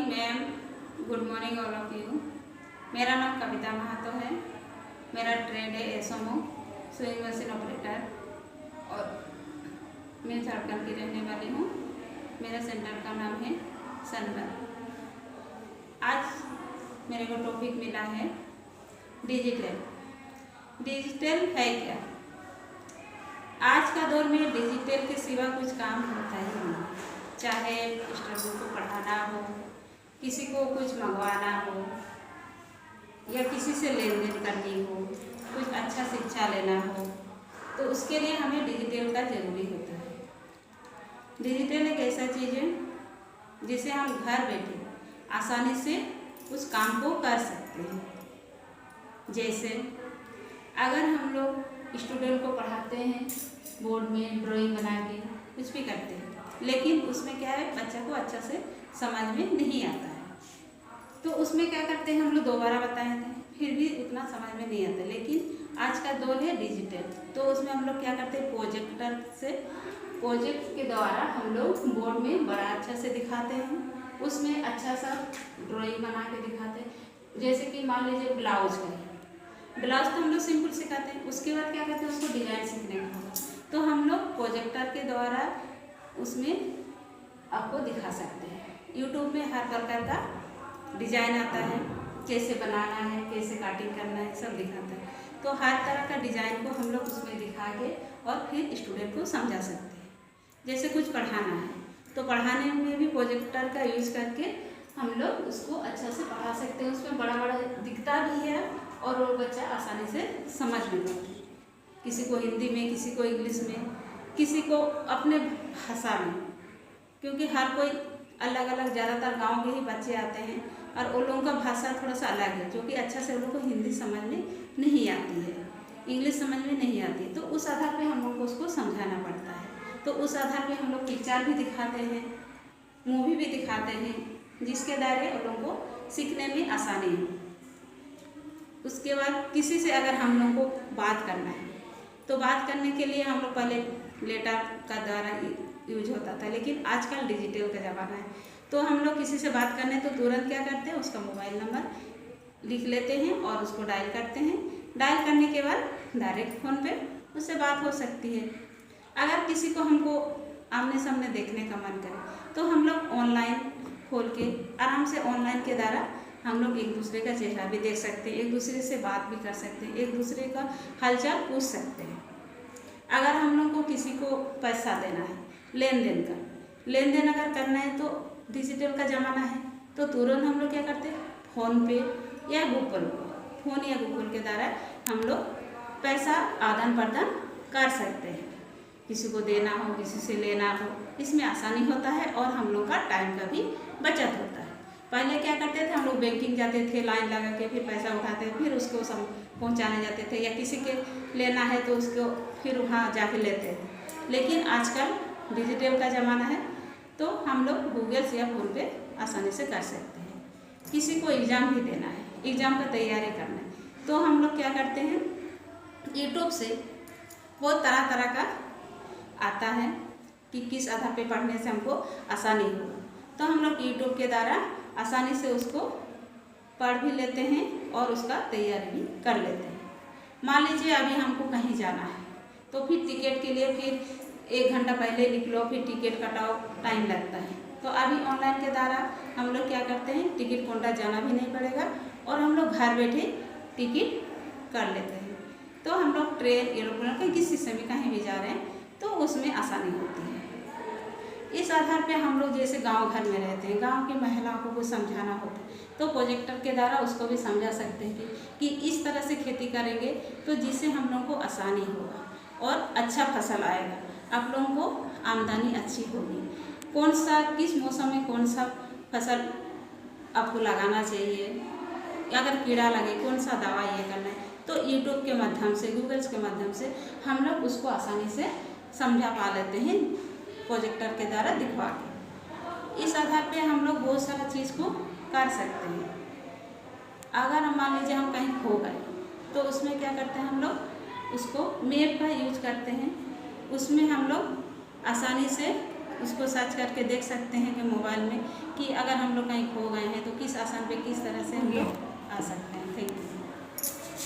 Morning ma'am, good morning all of you. मेरा नाम कविता महातो है। मेरा ट्रेड है एसएमओ स्विंग मशीन ऑपरेटर और मैं झारखंड की रहने वाली हूँ। मेरा सेंटर का नाम है सनबर। आज मेरे को टॉपिक मिला है डिजिटल। डिजिटल है क्या? आज का दौर में डिजिटल के सिवा कुछ काम होता ही नहीं। चाहे स्टूडेंट को पढ़ाना हो, किसी को कुछ मंगवाना हो या किसी से लेन देन करनी हो, कुछ अच्छा शिक्षा लेना हो, तो उसके लिए हमें डिजिटल का ज़रूरी होता है। डिजिटल एक ऐसा चीज़ है जिसे हम घर बैठे आसानी से उस काम को कर सकते हैं। जैसे अगर हम लोग स्टूडेंट को पढ़ाते हैं, बोर्ड में ड्राइंग बना के कुछ भी करते हैं, लेकिन उसमें क्या है, बच्चा को अच्छा से समझ में नहीं आता है, तो उसमें क्या करते हैं, हम लोग दोबारा बताते हैं, फिर भी उतना समझ में नहीं आता। लेकिन आज का दौर है डिजिटल, तो उसमें हम लोग क्या करते हैं, प्रोजेक्ट के द्वारा हम लोग बोर्ड में बड़ा अच्छा से दिखाते हैं, उसमें अच्छा सा ड्राइंग बना के दिखाते हैं। जैसे कि मान लीजिए ब्लाउज का, ब्लाउज तो हम लोग सिंपल सिखाते हैं, उसके बाद क्या करते हैं, उसको डिजाइन सीखने का होगा, तो हम लोग प्रोजेक्टर के द्वारा उसमें आपको दिखा सकते हैं। यूट्यूब में हर प्रकार का डिजाइन आता है, कैसे बनाना है, कैसे काटिंग करना है, सब दिखाता है। तो हर तरह का डिजाइन को हम लोग उसमें दिखा के और फिर स्टूडेंट को समझा सकते हैं। जैसे कुछ पढ़ाना है तो पढ़ाने में भी प्रोजेक्टर का यूज़ करके हम लोग उसको अच्छा से पढ़ा सकते हैं। उसमें बड़ा बड़ा दिखता भी है और वो बच्चा आसानी से समझ भी लेता है। किसी को हिंदी में, किसी को इंग्लिश में, किसी को अपने भाषा में, क्योंकि हर कोई अलग अलग, ज़्यादातर गांव के ही बच्चे आते हैं और उन लोगों का भाषा थोड़ा सा अलग है, जो कि अच्छा से उन लोगों को हिंदी समझ में नहीं आती है, इंग्लिश समझ में नहीं आती है, तो उस आधार पे हम लोग को उसको समझाना पड़ता है। तो उस आधार पे हम लोग पिक्चर भी दिखाते हैं, मूवी भी दिखाते हैं, जिसके द्वारा उन लोगों को सीखने में आसानी हो। उसके बाद किसी से अगर हम लोग को बात करना है तो बात करने के लिए हम लोग पहले लेटर का द्वारा यूज होता था, लेकिन आजकल डिजिटल का ज़माना है, तो हम लोग किसी से बात करने तो तुरंत क्या करते हैं, उसका मोबाइल नंबर लिख लेते हैं और उसको डायल करते हैं। डायल करने के बाद डायरेक्ट फ़ोन पे उससे बात हो सकती है। अगर किसी को हमको आमने सामने देखने का मन करे तो हम लोग ऑनलाइन खोल के आराम से ऑनलाइन के द्वारा हम लोग एक दूसरे का चेहरा भी देख सकते हैं, एक दूसरे से बात भी कर सकते हैं, एक दूसरे का हालचाल पूछ सकते हैं। अगर हम लोग को किसी को पैसा देना है, लेन देन अगर करना है तो डिजिटल का ज़माना है, तो तुरंत हम लोग क्या करते हैं, फ़ोन पे या गूगल के द्वारा हम लोग पैसा आदान प्रदान कर सकते हैं। किसी को देना हो, किसी से लेना हो, इसमें आसानी होता है और हम लोग का टाइम का भी बचत होता है। पहले क्या करते थे, हम लोग बैंकिंग जाते थे, लाइन लगा के फिर पैसा उठाते, फिर उसको पहुंचाने जाते थे, या किसी के लेना है तो उसको फिर वहाँ जाके लेते थे। लेकिन आजकल डिजिटल का ज़माना है, तो हम लोग गूगल से या फ़ोन पे आसानी से कर सकते हैं। किसी को एग्ज़ाम भी देना है, एग्ज़ाम का तैयारी करना है, तो हम लोग क्या करते हैं, यूट्यूब से बहुत तरह तरह का आता है कि किस आधार पे पढ़ने से हमको आसानी हो, तो हम लोग यूट्यूब के द्वारा आसानी से उसको पढ़ भी लेते हैं और उसका तैयारी भी कर लेते हैं। मान लीजिए अभी हमको कहीं जाना है, तो फिर टिकट के लिए फिर 1 घंटा पहले निकलो, फिर टिकट कटाओ, टाइम लगता है। तो अभी ऑनलाइन के द्वारा हम लोग क्या करते हैं, टिकट काउंटर जाना भी नहीं पड़ेगा और हम लोग घर बैठे टिकट कर लेते हैं। तो हम लोग ट्रेन, एरोप्लेन का किसी से भी कहीं भी जा रहे हैं तो उसमें आसानी होती है। इस आधार पे हम लोग जैसे गांव घर में रहते हैं, गांव की महिलाओं को कुछ समझाना होता है तो प्रोजेक्टर के द्वारा उसको भी समझा सकते हैं कि इस तरह से खेती करेंगे तो जिससे हम लोगों को आसानी होगा और अच्छा फसल आएगा, आप लोगों को आमदनी अच्छी होगी। कौन सा, किस मौसम में कौन सा फसल आपको लगाना चाहिए, अगर कीड़ा लगे कौन सा दवा ये करना है, तो यूट्यूब के माध्यम से, गूगल्स के माध्यम से हम लोग उसको आसानी से समझा पा लेते हैं, प्रोजेक्टर के द्वारा दिखवा के। इस आधार पे हम लोग बहुत सारा चीज़ को कर सकते हैं। अगर हम मान लीजिए हम कहीं खो गए तो उसमें क्या करते हैं, हम लोग उसको मैप का यूज करते हैं, उसमें हम लोग आसानी से उसको सर्च करके देख सकते हैं कि मोबाइल में कि अगर हम लोग कहीं खो गए हैं तो किस आसान पे किस तरह से हम लोग आ सकते हैं।